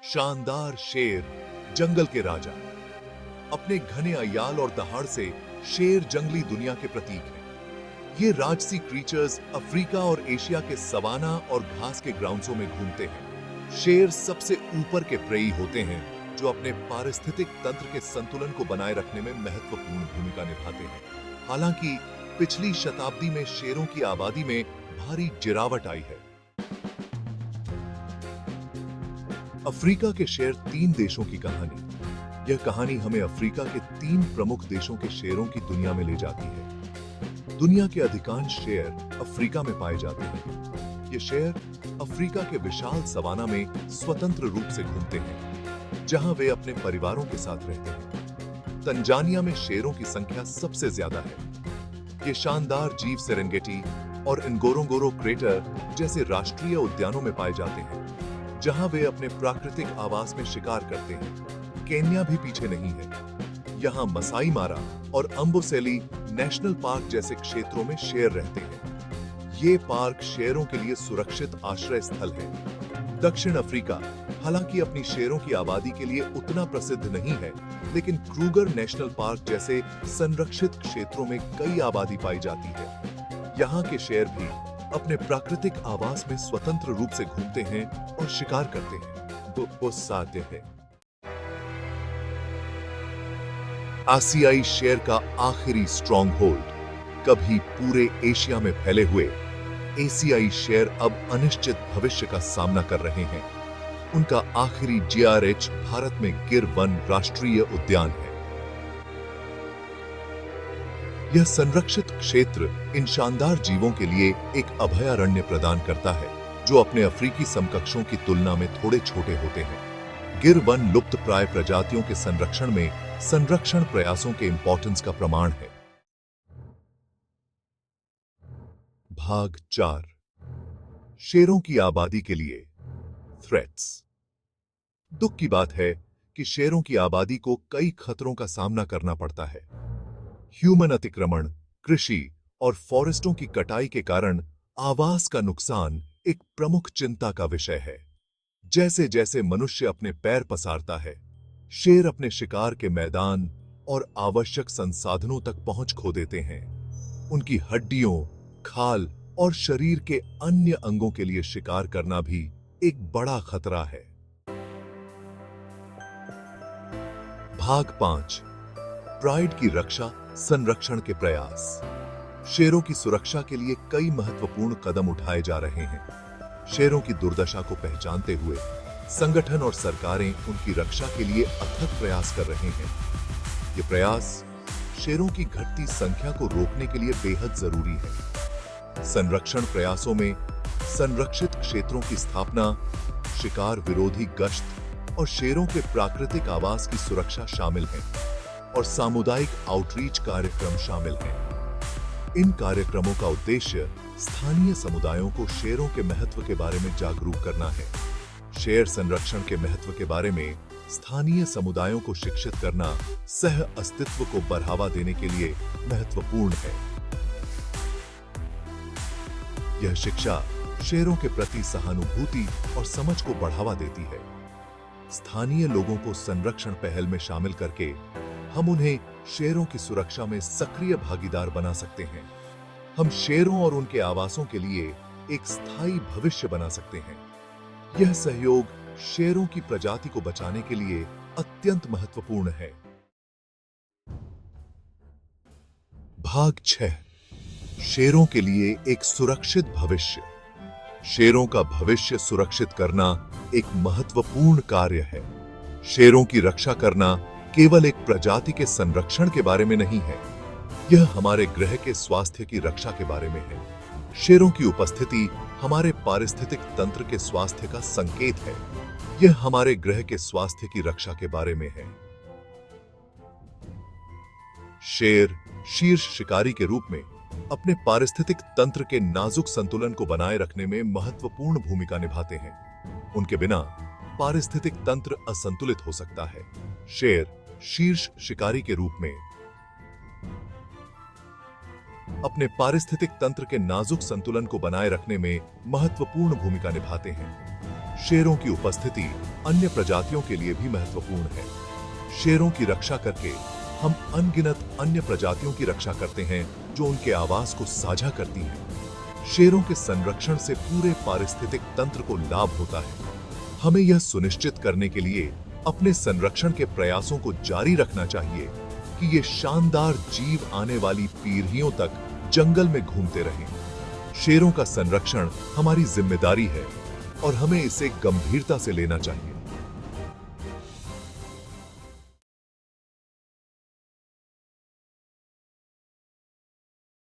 शानदार शेर, जंगल के राजा। अपने घने अय्याल और दहाड़ से शेर जंगली दुनिया के प्रतीक हैं। ये राजसी क्रीचर्स अफ्रीका और एशिया के सवाना और घास के ग्राउंड्सों में घूमते हैं। शेर सबसे ऊपर के प्रेई होते हैं जो अपने पारिस्थितिक तंत्र के संतुलन को बनाए रखने में महत्वपूर्ण भूमिका निभाते हैं। हालांकि पिछली शताब्दी में शेरों की आबादी में भारी गिरावट आई है। अफ्रीका के शेर, 3 देशों की कहानी। यह कहानी हमें अफ्रीका के 3 प्रमुख देशों के शेरों की दुनिया में ले जाती है। दुनिया के अधिकांश शेर अफ्रीका में पाए जाते हैं। ये शेर अफ्रीका के विशाल सवाना में स्वतंत्र रूप से घूमते हैं, जहां वे अपने परिवारों के साथ रहते हैं। तंजानिया में शेरों की संख्या सबसे ज्यादा है। ये शानदार जीव सेरेंगेटी और इनगोरोंगोरो क्रेटर जैसे राष्ट्रीय उद्यानों में पाए जाते हैं, जहां वे अपने प्राकृतिक आवास में शिकार करते हैं। केन्या भी पीछे नहीं है। यहाँ मसाई मारा और अम्बोसेली नेशनल पार्क जैसे क्षेत्रों में शेर रहते हैं। ये पार्क शेरों के लिए सुरक्षित आश्रय स्थल है। दक्षिण अफ्रीका हालांकि अपनी शेरों की आबादी के लिए उतना प्रसिद्ध नहीं है, लेकिन क्रूगर नेशनल पार्क जैसे संरक्षित क्षेत्रों में कई आबादी पाई जाती है। यहाँ के शेर भी अपने प्राकृतिक आवास में स्वतंत्र रूप से घूमते हैं और शिकार करते हैं। वो साध्य है। आसियाई शेर का आखिरी स्ट्रॉन्ग होल्ड। कभी पूरे एशिया में फैले हुए एशियाई शेर अब अनिश्चित भविष्य का सामना कर रहे हैं। उनका आखिरी जीआरएच भारत में गिर वन राष्ट्रीय उद्यान है। यह संरक्षित क्षेत्र इन शानदार जीवों के लिए एक अभयारण्य प्रदान करता है, जो अपने अफ्रीकी समकक्षों की तुलना में थोड़े छोटे होते हैं। गिर वन लुप्तप्राय प्रजातियों के संरक्षण में संरक्षण प्रयासों के इंपॉर्टेंस का प्रमाण है। भाग 4। शेरों की आबादी के लिए थ्रेट्स। दुख की बात है कि शेरों की आबादी को कई खतरों का सामना करना पड़ता है। ह्यूमन अतिक्रमण, कृषि और फॉरेस्टों की कटाई के कारण आवास का नुकसान एक प्रमुख चिंता का विषय है। जैसे जैसे मनुष्य अपने पैर पसारता है, शेर अपने शिकार के मैदान और आवश्यक संसाधनों तक पहुंच खो देते हैं। उनकी हड्डियों, खाल और शरीर के अन्य अंगों के लिए शिकार करना भी एक बड़ा खतरा है। भाग 5। प्राइड की रक्षा, संरक्षण के प्रयास। शेरों की सुरक्षा के लिए कई महत्वपूर्ण कदम उठाए जा रहे हैं। शेरों की दुर्दशा को पहचानते हुए संगठन और सरकारें उनकी रक्षा के लिए अथक प्रयास कर रहे हैं। ये प्रयास शेरों की घटती संख्या को रोकने के लिए बेहद जरूरी है। संरक्षण प्रयासों में संरक्षित क्षेत्रों की स्थापना, शिकार विरोधी गश्त और शेरों के प्राकृतिक आवास की सुरक्षा शामिल है, और सामुदायिक आउटरीच कार्यक्रम शामिल हैं। इन कार्यक्रमों का उद्देश्य स्थानीय समुदायों को शेरों के महत्व के बारे में जागरूक करना है। शेर संरक्षण के महत्व के बारे में स्थानीय समुदायों को शिक्षित करना सह अस्तित्व को बढ़ावा देने के लिए महत्वपूर्ण है। यह शिक्षा शेरों के प्रति सहानुभूति और समझ को बढ़ावा देती है। स्थानीय लोगों को संरक्षण पहल में शामिल करके हम उन्हें शेरों की सुरक्षा में सक्रिय भागीदार बना सकते हैं। हम शेरों और उनके आवासों के लिए एक स्थायी भविष्य बना सकते हैं। यह सहयोग शेरों की प्रजाति को बचाने के लिए अत्यंत महत्वपूर्ण है। भाग 6। शेरों के लिए एक सुरक्षित भविष्य। शेरों का भविष्य सुरक्षित करना एक महत्वपूर्ण कार्य है। शेरों की रक्षा करना केवल एक प्रजाति के संरक्षण के बारे में नहीं है, यह हमारे ग्रह के स्वास्थ्य की रक्षा के बारे में है। शेरों की उपस्थिति हमारे पारिस्थितिक तंत्र के स्वास्थ्य का संकेत है। यह हमारे ग्रह के स्वास्थ्य की रक्षा के बारे में है। शेर शीर्ष शिकारी के रूप में अपने पारिस्थितिक तंत्र के नाजुक संतुलन को बनाए रखने में महत्वपूर्ण भूमिका निभाते हैं। उनके बिना पारिस्थितिक तंत्र असंतुलित हो सकता है। शेर शीर्ष शिकारी के रूप में अपने पारिस्थितिक तंत्र के नाजुक संतुलन को बनाए रखने में महत्वपूर्ण भूमिका निभाते हैं। शेरों की उपस्थिति अन्य प्रजातियों के लिए भी महत्वपूर्ण है। शेरों की रक्षा करके हम अनगिनत अन्य प्रजातियों की रक्षा करते हैं जो उनके आवास को साझा करती हैं। शेरों के संरक्षण से पूरे पारिस्थितिक तंत्र को लाभ होता है। हमें यह सुनिश्चित करने के लिए अपने संरक्षण के प्रयासों को जारी रखना चाहिए कि ये शानदार जीव आने वाली पीढ़ियों तक जंगल में घूमते रहें। शेरों का संरक्षण हमारी जिम्मेदारी है और हमें इसे गंभीरता से लेना चाहिए।